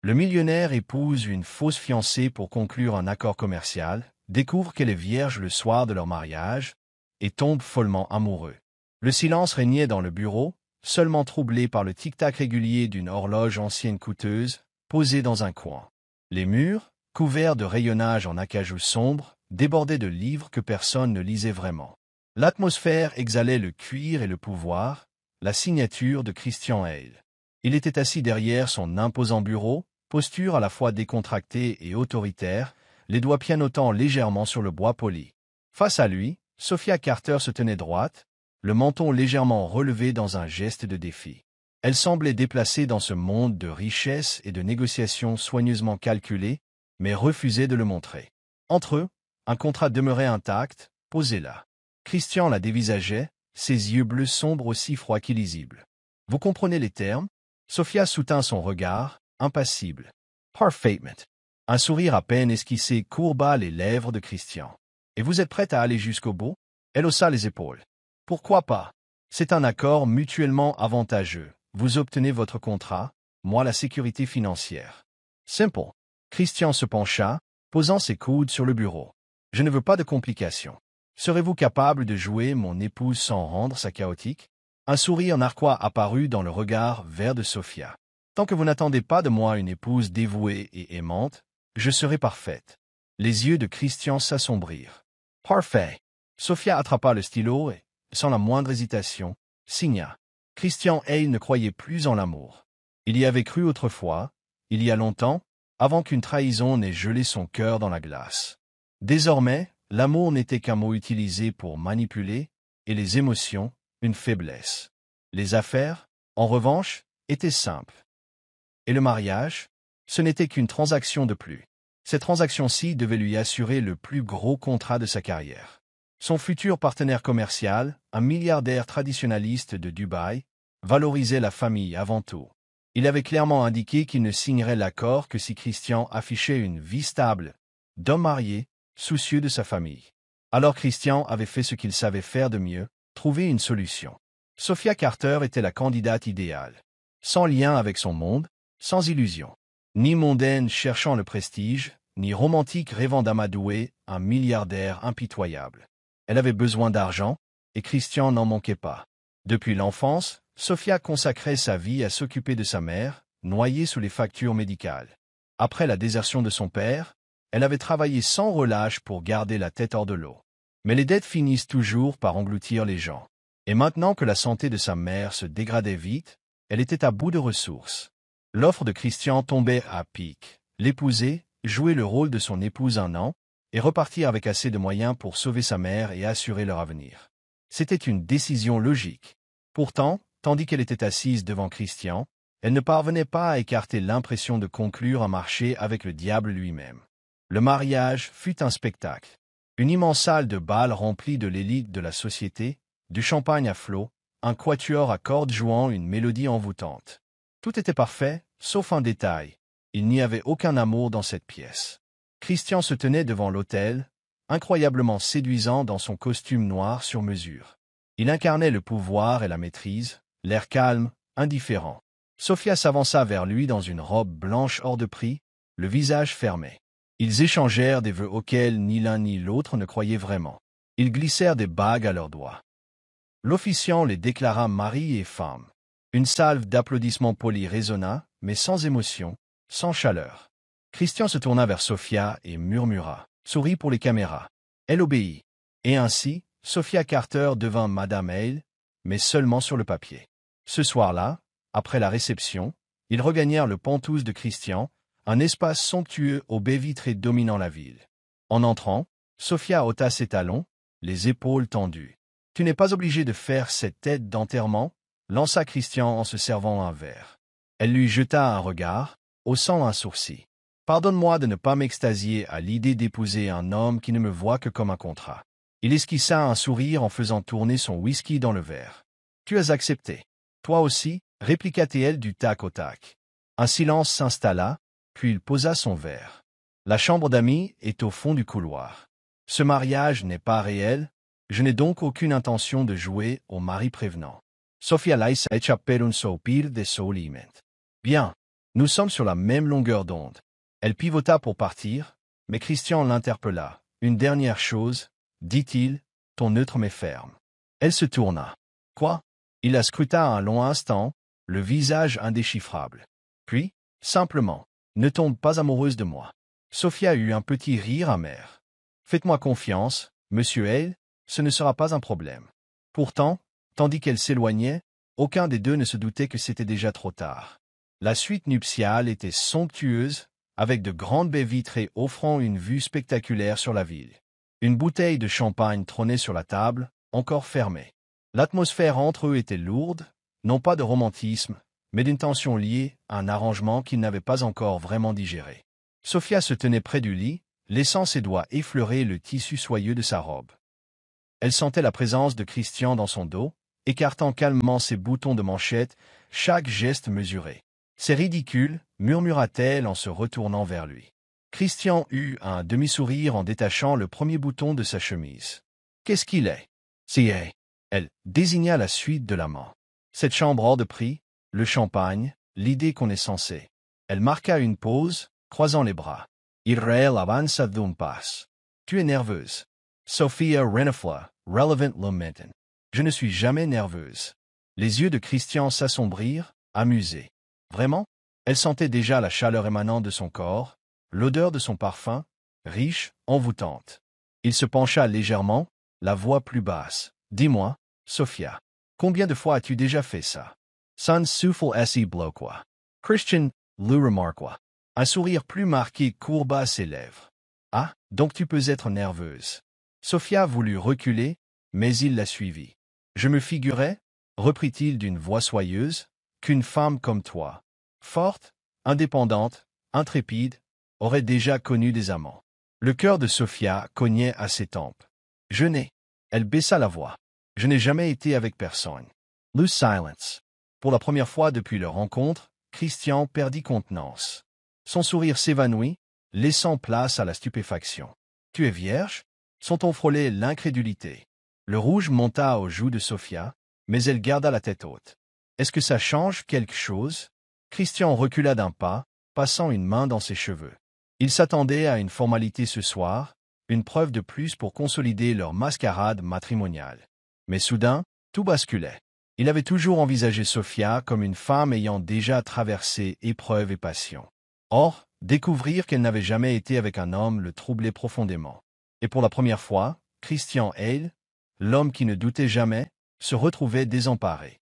Le millionnaire épouse une fausse fiancée pour conclure un accord commercial, découvre qu'elle est vierge le soir de leur mariage et tombe follement amoureux. Le silence régnait dans le bureau, seulement troublé par le tic-tac régulier d'une horloge ancienne coûteuse, posée dans un coin. Les murs, couverts de rayonnage en acajou sombre, débordaient de livres que personne ne lisait vraiment. L'atmosphère exhalait le cuir et le pouvoir, la signature de Christian Hale. Il était assis derrière son imposant bureau, posture à la fois décontractée et autoritaire, les doigts pianotant légèrement sur le bois poli. Face à lui, Sophia Carter se tenait droite, le menton légèrement relevé dans un geste de défi. Elle semblait déplacée dans ce monde de richesse et de négociations soigneusement calculées, mais refusait de le montrer. Entre eux, un contrat demeurait intact, posé là. Christian la dévisageait, ses yeux bleus sombres aussi froids qu'illisibles. « Vous comprenez les termes ?» Sophia soutint son regard, impassible. « Parfaitement. » Un sourire à peine esquissé courba les lèvres de Christian. « Et vous êtes prête à aller jusqu'au bout ?» Elle haussa les épaules. « Pourquoi pas? C'est un accord mutuellement avantageux. Vous obtenez votre contrat, moi la sécurité financière. Simple. » Christian se pencha, posant ses coudes sur le bureau. « Je ne veux pas de complications. Serez-vous capable de jouer mon épouse sans rendre sa chaotique ?» Un sourire narquois apparut dans le regard vert de Sophia. « Tant que vous n'attendez pas de moi une épouse dévouée et aimante, je serai parfaite. » Les yeux de Christian s'assombrirent. « Parfait. » Sophia attrapa le stylo et, sans la moindre hésitation, signa. Christian Hale ne croyait plus en l'amour. Il y avait cru autrefois, il y a longtemps, avant qu'une trahison n'ait gelé son cœur dans la glace. Désormais, l'amour n'était qu'un mot utilisé pour manipuler, et les émotions, une faiblesse. Les affaires, en revanche, étaient simples. Et le mariage, ce n'était qu'une transaction de plus. Cette transaction-ci devait lui assurer le plus gros contrat de sa carrière. Son futur partenaire commercial, un milliardaire traditionnaliste de Dubaï, valorisait la famille avant tout. Il avait clairement indiqué qu'il ne signerait l'accord que si Christian affichait une vie stable, d'homme marié, soucieux de sa famille. Alors Christian avait fait ce qu'il savait faire de mieux, trouver une solution. Sophia Carter était la candidate idéale. Sans lien avec son monde, sans illusion. Ni mondaine cherchant le prestige, ni romantique rêvant d'amadouer un milliardaire impitoyable. Elle avait besoin d'argent, et Christian n'en manquait pas. Depuis l'enfance, Sophia consacrait sa vie à s'occuper de sa mère, noyée sous les factures médicales. Après la désertion de son père, elle avait travaillé sans relâche pour garder la tête hors de l'eau. Mais les dettes finissent toujours par engloutir les gens. Et maintenant que la santé de sa mère se dégradait vite, elle était à bout de ressources. L'offre de Christian tombait à pic. L'épouser, jouer le rôle de son épouse un an, et repartir avec assez de moyens pour sauver sa mère et assurer leur avenir. C'était une décision logique. Pourtant, tandis qu'elle était assise devant Christian, elle ne parvenait pas à écarter l'impression de conclure un marché avec le diable lui-même. Le mariage fut un spectacle. Une immense salle de bal remplie de l'élite de la société, du champagne à flots, un quatuor à cordes jouant une mélodie envoûtante. Tout était parfait, sauf un détail. Il n'y avait aucun amour dans cette pièce. Christian se tenait devant l'autel, incroyablement séduisant dans son costume noir sur mesure. Il incarnait le pouvoir et la maîtrise, l'air calme, indifférent. Sophia s'avança vers lui dans une robe blanche hors de prix, le visage fermé. Ils échangèrent des vœux auxquels ni l'un ni l'autre ne croyaient vraiment. Ils glissèrent des bagues à leurs doigts. L'officiant les déclara mari et femme. Une salve d'applaudissements polis résonna, mais sans émotion, sans chaleur. Christian se tourna vers Sophia et murmura, sourit pour les caméras. Elle obéit. Et ainsi, Sophia Carter devint Madame Hale, mais seulement sur le papier. Ce soir-là, après la réception, ils regagnèrent le Penthouse de Christian, un espace somptueux aux baies vitrées dominant la ville. En entrant, Sophia ôta ses talons, les épaules tendues. « Tu n'es pas obligé de faire cette tête d'enterrement » lança Christian en se servant un verre. Elle lui jeta un regard, haussant un sourcil. « Pardonne-moi de ne pas m'extasier à l'idée d'épouser un homme qui ne me voit que comme un contrat. » Il esquissa un sourire en faisant tourner son whisky dans le verre. « Tu as accepté. »« Toi aussi » répliqua-t-elle du tac au tac. Un silence s'installa, puis il posa son verre. « La chambre d'amis est au fond du couloir. Ce mariage n'est pas réel, je n'ai donc aucune intention de jouer au mari prévenant. » Sophia laissa échapper un soupir de soulagement. « Bien. Nous sommes sur la même longueur d'onde. Elle pivota pour partir, mais Christian l'interpella. Une dernière chose, dit-il, ton neutre m'est ferme. Elle se tourna. Quoi? Il la scruta un long instant, le visage indéchiffrable. Puis, simplement, ne tombe pas amoureuse de moi. Sophia eut un petit rire amer. Faites-moi confiance, monsieur Hale, ce ne sera pas un problème. Pourtant, tandis qu'elle s'éloignait, aucun des deux ne se doutait que c'était déjà trop tard. La suite nuptiale était somptueuse, avec de grandes baies vitrées offrant une vue spectaculaire sur la ville. Une bouteille de champagne trônait sur la table, encore fermée. L'atmosphère entre eux était lourde, non pas de romantisme, mais d'une tension liée à un arrangement qu'ils n'avaient pas encore vraiment digéré. Sophia se tenait près du lit, laissant ses doigts effleurer le tissu soyeux de sa robe. Elle sentait la présence de Christian dans son dos, écartant calmement ses boutons de manchette, chaque geste mesuré. « C'est ridicule », murmura-t-elle en se retournant vers lui. Christian eut un demi-sourire en détachant le premier bouton de sa chemise. « Qu'est-ce qu'il est ?»« C'est elle désigna la suite de l'amant. « Cette chambre hors de prix, le champagne, l'idée qu'on est censé. » Elle marqua une pause, croisant les bras. Israel avança d'un pas. « Tu es nerveuse. » Sophia renifla, relevant lamentin. « Je ne suis jamais nerveuse. » Les yeux de Christian s'assombrirent, amusés. Vraiment? Elle sentait déjà la chaleur émanant de son corps, l'odeur de son parfum, riche, envoûtante. Il se pencha légèrement, la voix plus basse. « Dis-moi, Sophia, combien de fois as-tu déjà fait ça? » Sans souffle assis bloqua. Christian le remarqua. Un sourire plus marqué courba ses lèvres. « Ah, donc tu peux être nerveuse. » Sophia voulut reculer, mais il la suivit. « Je me figurais, reprit-il d'une voix soyeuse, qu'une femme comme toi, forte, indépendante, intrépide, aurait déjà connu des amants. » Le cœur de Sophia cognait à ses tempes. « Je n'ai. » Elle baissa la voix. « Je n'ai jamais été avec personne. » Loose silence. Pour la première fois depuis leur rencontre, Christian perdit contenance. Son sourire s'évanouit, laissant place à la stupéfaction. « Tu es vierge ?» Son ton frôlait l'incrédulité. Le rouge monta aux joues de Sophia, mais elle garda la tête haute. « Est-ce que ça change quelque chose ?» Christian recula d'un pas, passant une main dans ses cheveux. Il s'attendait à une formalité ce soir, une preuve de plus pour consolider leur mascarade matrimoniale. Mais soudain, tout basculait. Il avait toujours envisagé Sophia comme une femme ayant déjà traversé épreuves et passions. Or, découvrir qu'elle n'avait jamais été avec un homme le troublait profondément. Et pour la première fois, Christian Hale, l'homme qui ne doutait jamais, se retrouvait désemparé.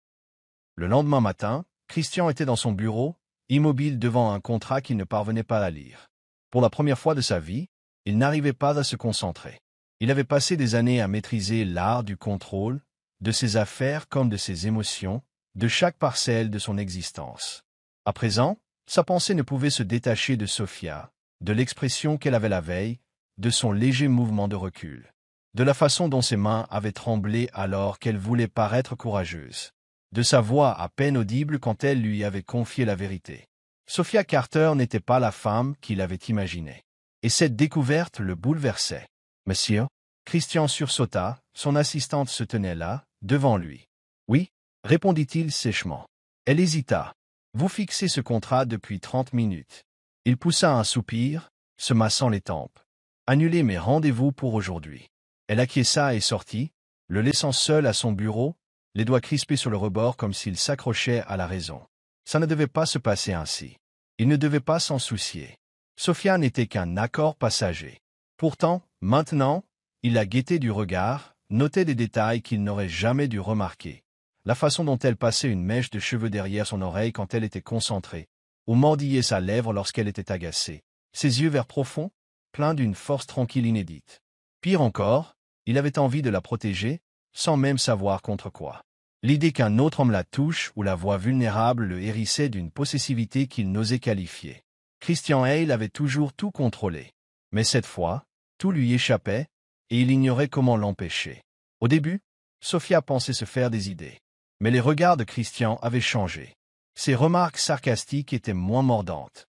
Le lendemain matin, Christian était dans son bureau, immobile devant un contrat qu'il ne parvenait pas à lire. Pour la première fois de sa vie, il n'arrivait pas à se concentrer. Il avait passé des années à maîtriser l'art du contrôle, de ses affaires comme de ses émotions, de chaque parcelle de son existence. À présent, sa pensée ne pouvait se détacher de Sophia, de l'expression qu'elle avait la veille, de son léger mouvement de recul, de la façon dont ses mains avaient tremblé alors qu'elle voulait paraître courageuse, de sa voix à peine audible quand elle lui avait confié la vérité. Sophia Carter n'était pas la femme qu'il avait imaginée. Et cette découverte le bouleversait. « Monsieur ?» Christian sursauta, son assistante se tenait là, devant lui. « Oui » répondit-il sèchement. Elle hésita. « Vous fixez ce contrat depuis 30 minutes. » Il poussa un soupir, se massant les tempes. « Annulez mes rendez-vous pour aujourd'hui. » Elle acquiesça et sortit, le laissant seul à son bureau, les doigts crispés sur le rebord comme s'il s'accrochait à la raison. Ça ne devait pas se passer ainsi. Il ne devait pas s'en soucier. Sophia n'était qu'un accord passager. Pourtant, maintenant, il la guettait du regard, notait des détails qu'il n'aurait jamais dû remarquer. La façon dont elle passait une mèche de cheveux derrière son oreille quand elle était concentrée, ou mordillait sa lèvre lorsqu'elle était agacée. Ses yeux verts profonds, pleins d'une force tranquille inédite. Pire encore, il avait envie de la protéger, sans même savoir contre quoi. L'idée qu'un autre homme la touche ou la voix vulnérable le hérissait d'une possessivité qu'il n'osait qualifier. Christian Hale avait toujours tout contrôlé. Mais cette fois, tout lui échappait, et il ignorait comment l'empêcher. Au début, Sophia pensait se faire des idées. Mais les regards de Christian avaient changé. Ses remarques sarcastiques étaient moins mordantes.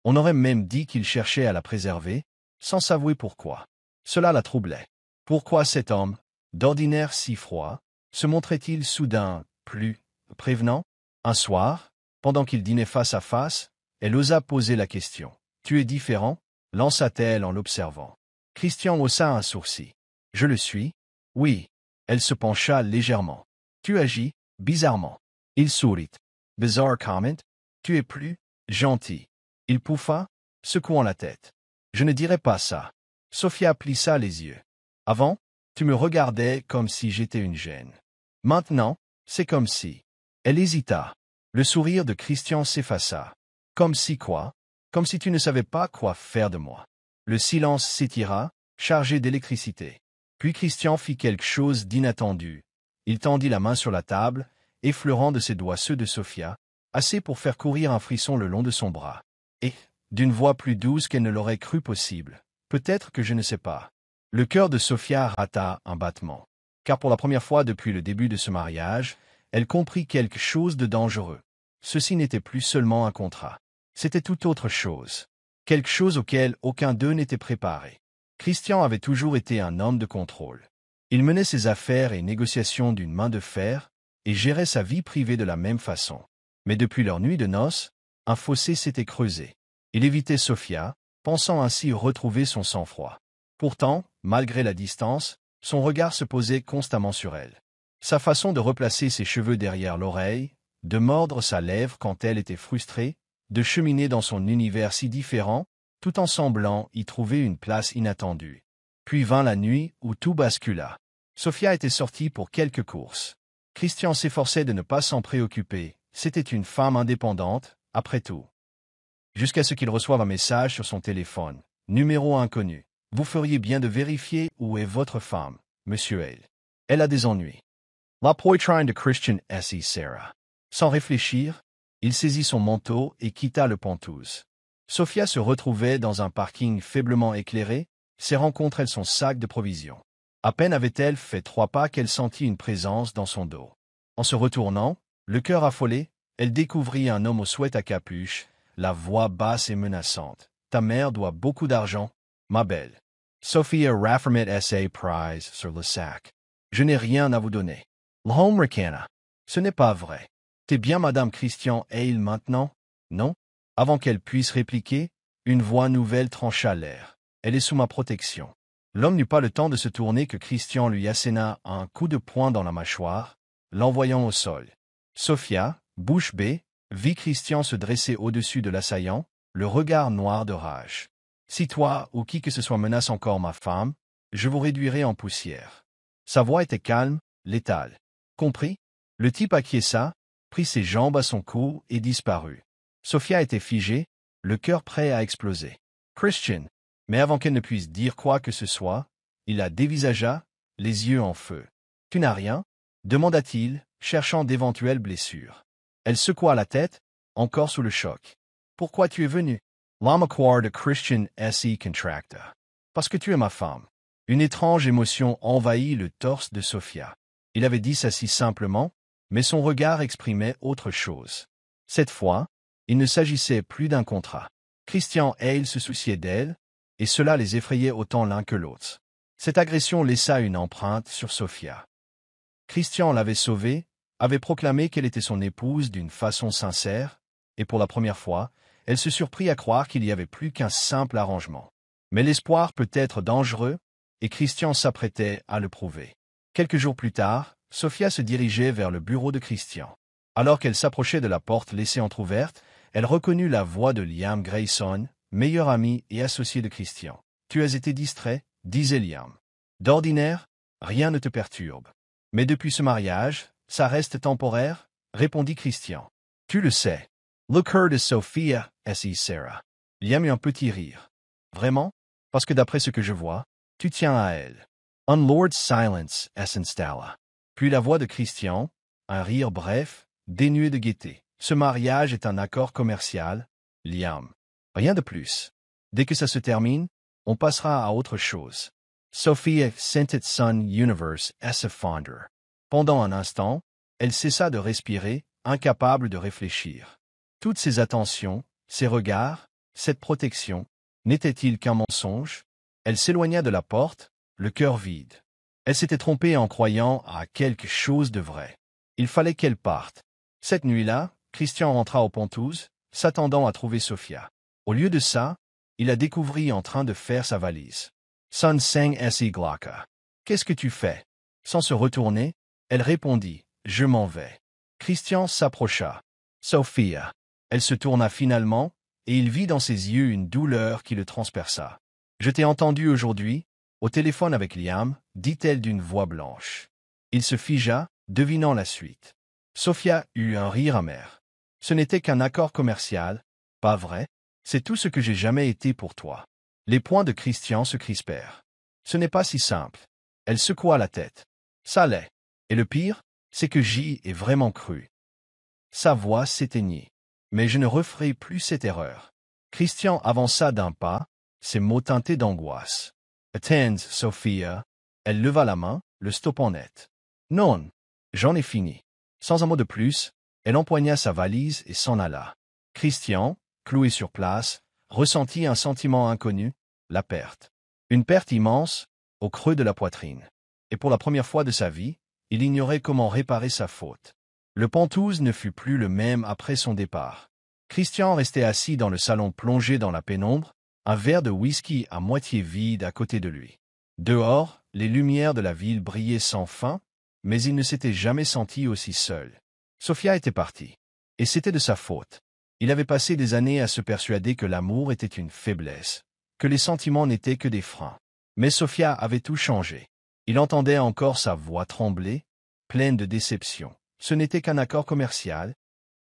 On aurait même dit qu'il cherchait à la préserver, sans s'avouer pourquoi. Cela la troublait. Pourquoi cet homme, d'ordinaire si froid, se montrait-il soudain plus prévenant? Un soir, pendant qu'ils dînaient face à face, Elle osa poser la question. « Tu es différent ?» lança-t-elle en l'observant. Christian haussa un sourcil. « Je le suis. » « Oui. » Elle se pencha légèrement. « Tu agis bizarrement. » Il sourit. « Bizarre comment? Tu es plus gentil. » Il pouffa, secouant la tête. « Je ne dirais pas ça. » Sophia plissa les yeux. « Avant, tu me regardais comme si j'étais une gêne. Maintenant, c'est comme si... » Elle hésita. Le sourire de Christian s'effaça. « Comme si quoi? Comme si tu ne savais pas quoi faire de moi. » Le silence s'étira, chargé d'électricité. Puis Christian fit quelque chose d'inattendu. Il tendit la main sur la table, effleurant de ses doigts ceux de Sophia, assez pour faire courir un frisson le long de son bras. Et, d'une voix plus douce qu'elle ne l'aurait cru possible, « Peut-être que je ne sais pas. » Le cœur de Sophia rata un battement. Car pour la première fois depuis le début de ce mariage, elle comprit quelque chose de dangereux. Ceci n'était plus seulement un contrat. C'était tout autre chose. Quelque chose auquel aucun d'eux n'était préparé. Christian avait toujours été un homme de contrôle. Il menait ses affaires et négociations d'une main de fer et gérait sa vie privée de la même façon. Mais depuis leur nuit de noces, un fossé s'était creusé. Il évitait Sophia, pensant ainsi retrouver son sang-froid. Pourtant, malgré la distance, son regard se posait constamment sur elle. Sa façon de replacer ses cheveux derrière l'oreille, de mordre sa lèvre quand elle était frustrée, de cheminer dans son univers si différent, tout en semblant y trouver une place inattendue. Puis vint la nuit où tout bascula. Sophia était sortie pour quelques courses. Christian s'efforçait de ne pas s'en préoccuper. C'était une femme indépendante, après tout. Jusqu'à ce qu'il reçoive un message sur son téléphone. Numéro inconnu. Vous feriez bien de vérifier où est votre femme, monsieur Hale. Elle a des ennuis. La poitrine de Christian S.E. Sarah. Sans réfléchir, il saisit son manteau et quitta le Penthouse. Sophia se retrouvait dans un parking faiblement éclairé, serrant contre elle son sac de provisions. À peine avait-elle fait 3 pas qu'elle sentit une présence dans son dos. En se retournant, le cœur affolé, elle découvrit un homme au sweat à capuche, la voix basse et menaçante. « Ta mère doit beaucoup d'argent, ma belle. » Sophia raffermit S.A. Prize sur le sac. « Je n'ai rien à vous donner. »« L'homme ricana. »« Ce n'est pas vrai. T'es bien Madame Christian Hale maintenant, non ?» Avant qu'elle puisse répliquer, une voix nouvelle trancha l'air. « Elle est sous ma protection. » L'homme n'eut pas le temps de se tourner que Christian lui asséna un coup de poing dans la mâchoire, l'envoyant au sol. Sophia, bouche bée, vit Christian se dresser au-dessus de l'assaillant, le regard noir de rage. « Si toi ou qui que ce soit menace encore ma femme, je vous réduirai en poussière. » Sa voix était calme, létale. « Compris ?» Le type acquiesça, prit ses jambes à son cou et disparut. Sophia était figée, le cœur prêt à exploser. « Christian !» Mais avant qu'elle ne puisse dire quoi que ce soit, il la dévisagea, les yeux en feu. « Tu n'as rien ?» demanda-t-il, cherchant d'éventuelles blessures. Elle secoua la tête, encore sous le choc. « Pourquoi tu es venu ?» L'amaquoir de Christian S.E. contracta. « Parce que tu es ma femme. » Une étrange émotion envahit le torse de Sophia. Il avait dit ça si simplement, mais son regard exprimait autre chose. Cette fois, il ne s'agissait plus d'un contrat. Christian Hale se souciait d'elle, et cela les effrayait autant l'un que l'autre. Cette agression laissa une empreinte sur Sophia. Christian l'avait sauvée, avait proclamé qu'elle était son épouse d'une façon sincère, et pour la première fois, elle se surprit à croire qu'il n'y avait plus qu'un simple arrangement. Mais l'espoir peut être dangereux, et Christian s'apprêtait à le prouver. Quelques jours plus tard, Sophia se dirigeait vers le bureau de Christian. Alors qu'elle s'approchait de la porte laissée entr'ouverte, elle reconnut la voix de Liam Grayson, meilleur ami et associé de Christian. « Tu as été distrait » disait Liam. « D'ordinaire, rien ne te perturbe. Mais depuis ce mariage, ça reste temporaire » répondit Christian. « Tu le sais. Look her de Sophia, S.E. Sarah. » Liam eut un petit rire. « Vraiment? Parce que d'après ce que je vois, tu tiens à elle. » Un lord's silence s'installa. Puis la voix de Christian, un rire bref, dénué de gaieté. « Ce mariage est un accord commercial, Liam. Rien de plus. Dès que ça se termine, on passera à autre chose. » Sophia sentit son universe s'effondrer. Pendant un instant, elle cessa de respirer, incapable de réfléchir. Toutes ses attentions, ses regards, cette protection, n'étaient-ils qu'un mensonge? Elle s'éloigna de la porte, le cœur vide. Elle s'était trompée en croyant à quelque chose de vrai. Il fallait qu'elle parte. Cette nuit-là, Christian rentra au Penthouse, s'attendant à trouver Sophia. Au lieu de ça, il la découvrit en train de faire sa valise. Sun Seng si glaka. Qu'est-ce que tu fais? Sans se retourner, elle répondit, je m'en vais. Christian s'approcha. Sophia. Elle se tourna finalement, et il vit dans ses yeux une douleur qui le transperça. Je t'ai entendu aujourd'hui, au téléphone avec Liam, dit-elle d'une voix blanche. Il se figea, devinant la suite. Sophia eut un rire amer. Ce n'était qu'un accord commercial, pas vrai? C'est tout ce que j'ai jamais été pour toi. Les poings de Christian se crispèrent. Ce n'est pas si simple. Elle secoua la tête. Ça l'est. Et le pire, c'est que j'y ai vraiment cru. Sa voix s'éteignit. Mais je ne referai plus cette erreur. Christian avança d'un pas, ses mots teintés d'angoisse. Attends, Sophia. Elle leva la main, le stoppant net. Non, j'en ai fini. Sans un mot de plus, elle empoigna sa valise et s'en alla. Christian, cloué sur place, ressentit un sentiment inconnu, la perte. Une perte immense, au creux de la poitrine. Et pour la première fois de sa vie, il ignorait comment réparer sa faute. Le Penthouse ne fut plus le même après son départ. Christian restait assis dans le salon plongé dans la pénombre, un verre de whisky à moitié vide à côté de lui. Dehors, les lumières de la ville brillaient sans fin, mais il ne s'était jamais senti aussi seul. Sophia était partie. Et c'était de sa faute. Il avait passé des années à se persuader que l'amour était une faiblesse, que les sentiments n'étaient que des freins. Mais Sophia avait tout changé. Il entendait encore sa voix trembler, pleine de déception. Ce n'était qu'un accord commercial.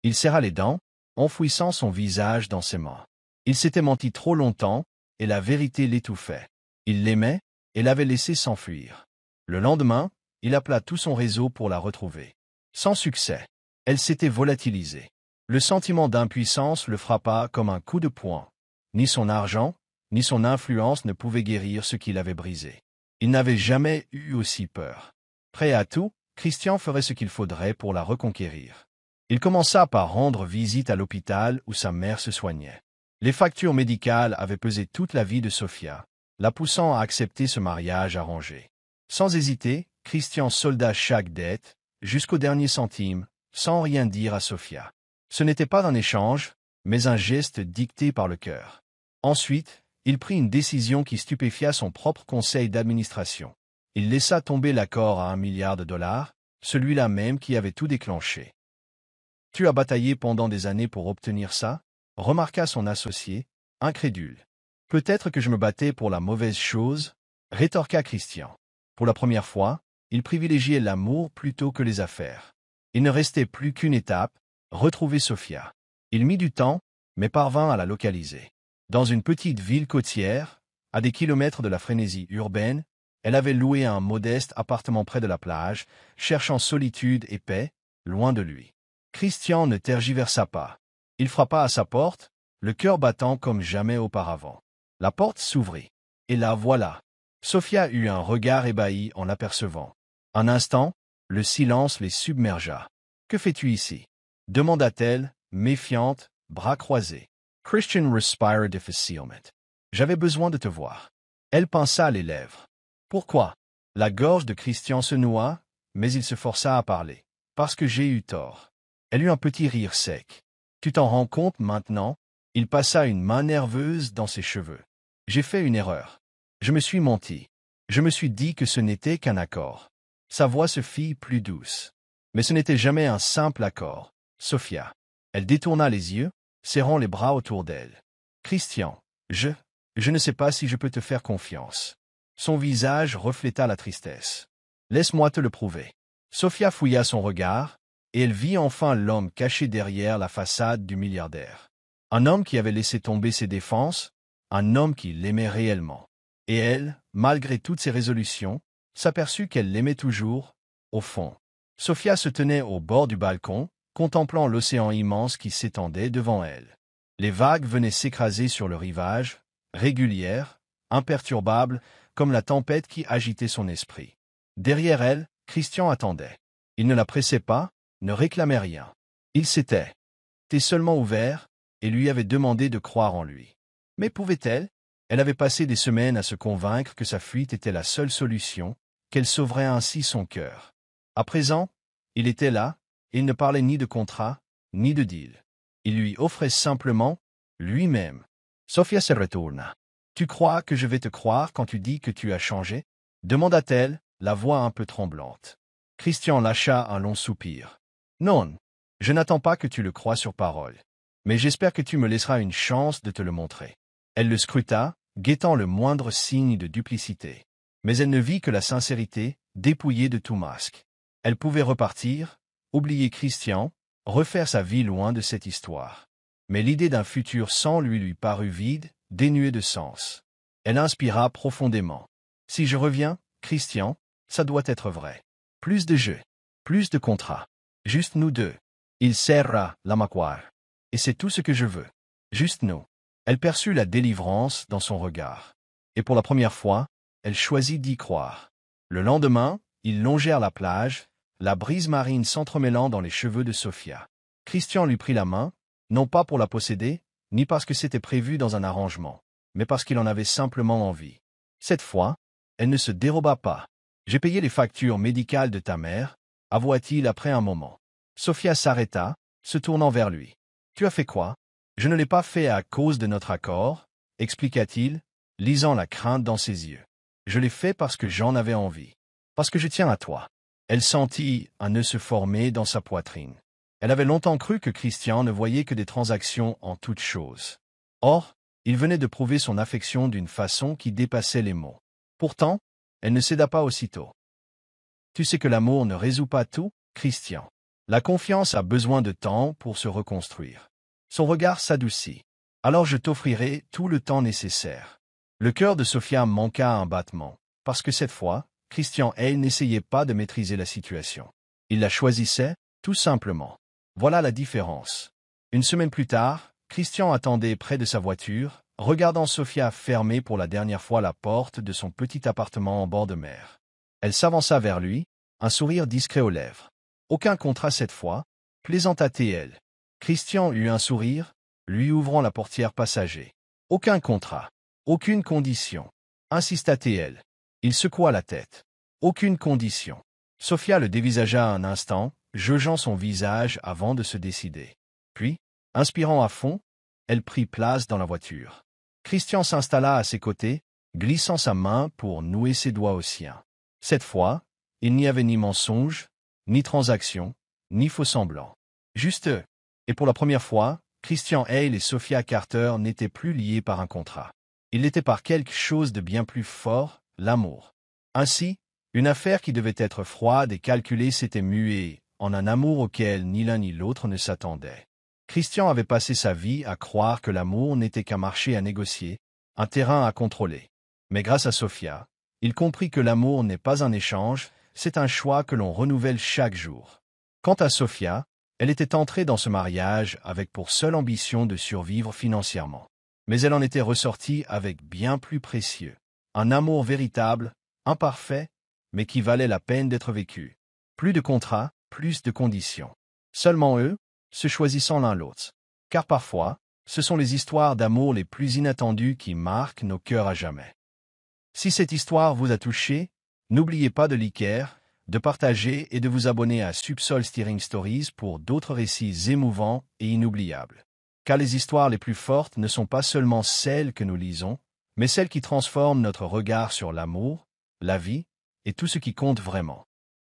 Il serra les dents, enfouissant son visage dans ses mains. Il s'était menti trop longtemps, et la vérité l'étouffait. Il l'aimait, et l'avait laissé s'enfuir. Le lendemain, il appela tout son réseau pour la retrouver. Sans succès. Elle s'était volatilisée. Le sentiment d'impuissance le frappa comme un coup de poing. Ni son argent, ni son influence ne pouvaient guérir ce qu'il avait brisé. Il n'avait jamais eu aussi peur. Prêt à tout, Christian ferait ce qu'il faudrait pour la reconquérir. Il commença par rendre visite à l'hôpital où sa mère se soignait. Les factures médicales avaient pesé toute la vie de Sophia, la poussant à accepter ce mariage arrangé. Sans hésiter, Christian solda chaque dette, jusqu'au dernier centime, sans rien dire à Sophia. Ce n'était pas un échange, mais un geste dicté par le cœur. Ensuite, il prit une décision qui stupéfia son propre conseil d'administration. Il laissa tomber l'accord à $1 milliard, celui-là même qui avait tout déclenché. « Tu as bataillé pendant des années pour obtenir ça ?» remarqua son associé, incrédule. « Peut-être que je me battais pour la mauvaise chose ?» rétorqua Christian. Pour la première fois, il privilégiait l'amour plutôt que les affaires. Il ne restait plus qu'une étape, retrouver Sophia. Il mit du temps, mais parvint à la localiser. Dans une petite ville côtière, à des kilomètres de la frénésie urbaine, elle avait loué un modeste appartement près de la plage, cherchant solitude et paix, loin de lui. Christian ne tergiversa pas. Il frappa à sa porte, le cœur battant comme jamais auparavant. La porte s'ouvrit. Et la voilà. Sophia eut un regard ébahi en l'apercevant. Un instant, le silence les submergea. « Que fais-tu ici ?» demanda-t-elle, méfiante, bras croisés. Christian respira difficilement. « J'avais besoin de te voir. » Elle pinça les lèvres. « Pourquoi ?» La gorge de Christian se noua, mais il se força à parler. « Parce que j'ai eu tort. » Elle eut un petit rire sec. « Tu t'en rends compte maintenant ?» Il passa une main nerveuse dans ses cheveux. « J'ai fait une erreur. Je me suis menti. Je me suis dit que ce n'était qu'un accord. » Sa voix se fit plus douce. Mais ce n'était jamais un simple accord. Sophia. Elle détourna les yeux, serrant les bras autour d'elle. « Christian, je ne sais pas si je peux te faire confiance. » Son visage refléta la tristesse. « Laisse-moi te le prouver. » Sophia fouilla son regard, et elle vit enfin l'homme caché derrière la façade du milliardaire. Un homme qui avait laissé tomber ses défenses, un homme qui l'aimait réellement. Et elle, malgré toutes ses résolutions, s'aperçut qu'elle l'aimait toujours, au fond. Sophia se tenait au bord du balcon, contemplant l'océan immense qui s'étendait devant elle. Les vagues venaient s'écraser sur le rivage, régulières, imperturbables, comme la tempête qui agitait son esprit. Derrière elle, Christian attendait. Il ne la pressait pas, ne réclamait rien. Il s'était seulement ouvert, et lui avait demandé de croire en lui. Mais pouvait-elle? Elle avait passé des semaines à se convaincre que sa fuite était la seule solution, qu'elle sauverait ainsi son cœur. À présent, il était là, et il ne parlait ni de contrat, ni de deal. Il lui offrait simplement lui-même. Sofia se retourna. Tu crois que je vais te croire quand tu dis que tu as changé? Demanda-t-elle, la voix un peu tremblante. Christian lâcha un long soupir. Non, je n'attends pas que tu le croies sur parole. Mais j'espère que tu me laisseras une chance de te le montrer. Elle le scruta, guettant le moindre signe de duplicité. Mais elle ne vit que la sincérité, dépouillée de tout masque. Elle pouvait repartir, oublier Christian, refaire sa vie loin de cette histoire. Mais l'idée d'un futur sans lui parut vide, dénuée de sens. Elle inspira profondément. Si je reviens, Christian, ça doit être vrai. Plus de jeux, plus de contrats. Juste nous deux. Il serra la mâchoire. Et c'est tout ce que je veux. Juste nous. Elle perçut la délivrance dans son regard. Et pour la première fois, elle choisit d'y croire. Le lendemain, ils longèrent la plage, la brise marine s'entremêlant dans les cheveux de Sofia. Christian lui prit la main, non pas pour la posséder, ni parce que c'était prévu dans un arrangement, mais parce qu'il en avait simplement envie. Cette fois, elle ne se déroba pas. J'ai payé les factures médicales de ta mère, avoua-t-il après un moment. Sofia s'arrêta, se tournant vers lui. Tu as fait quoi? Je ne l'ai pas fait à cause de notre accord, expliqua-t-il, lisant la crainte dans ses yeux. Je l'ai fait parce que j'en avais envie. Parce que je tiens à toi. Elle sentit un nœud se former dans sa poitrine. Elle avait longtemps cru que Christian ne voyait que des transactions en toutes choses. Or, il venait de prouver son affection d'une façon qui dépassait les mots. Pourtant, elle ne céda pas aussitôt. Tu sais que l'amour ne résout pas tout, Christian. La confiance a besoin de temps pour se reconstruire. Son regard s'adoucit. Alors je t'offrirai tout le temps nécessaire. Le cœur de Sofia manqua un battement, parce que cette fois, Christian Hale n'essayait pas de maîtriser la situation. Il la choisissait, tout simplement. Voilà la différence. Une semaine plus tard, Christian attendait près de sa voiture, regardant Sofia fermer pour la dernière fois la porte de son petit appartement en bord de mer. Elle s'avança vers lui, un sourire discret aux lèvres. Aucun contrat cette fois, plaisanta-t-elle. Christian eut un sourire, lui ouvrant la portière passager. Aucun contrat, aucune condition, insista-t-elle. Il secoua la tête. Aucune condition. Sofia le dévisagea un instant, jaugeant son visage avant de se décider. Puis, inspirant à fond, elle prit place dans la voiture. Christian s'installa à ses côtés, glissant sa main pour nouer ses doigts aux siens. Cette fois, il n'y avait ni mensonge, ni transaction, ni faux-semblant. Juste eux. Et pour la première fois, Christian Hale et Sofia Carter n'étaient plus liés par un contrat. Ils l'étaient par quelque chose de bien plus fort, l'amour. Ainsi, une affaire qui devait être froide et calculée s'était muée en un amour auquel ni l'un ni l'autre ne s'attendait. Christian avait passé sa vie à croire que l'amour n'était qu'un marché à négocier, un terrain à contrôler. Mais grâce à Sofia, il comprit que l'amour n'est pas un échange, c'est un choix que l'on renouvelle chaque jour. Quant à Sofia, elle était entrée dans ce mariage avec pour seule ambition de survivre financièrement. Mais elle en était ressortie avec bien plus précieux. Un amour véritable, imparfait, mais qui valait la peine d'être vécu. Plus de contrats, plus de conditions. Seulement eux, se choisissant l'un l'autre. Car parfois, ce sont les histoires d'amour les plus inattendues qui marquent nos cœurs à jamais. Si cette histoire vous a touché, n'oubliez pas de liker, de partager et de vous abonner à Subsol Steering Stories pour d'autres récits émouvants et inoubliables. Car les histoires les plus fortes ne sont pas seulement celles que nous lisons, mais celles qui transforment notre regard sur l'amour, la vie et tout ce qui compte vraiment.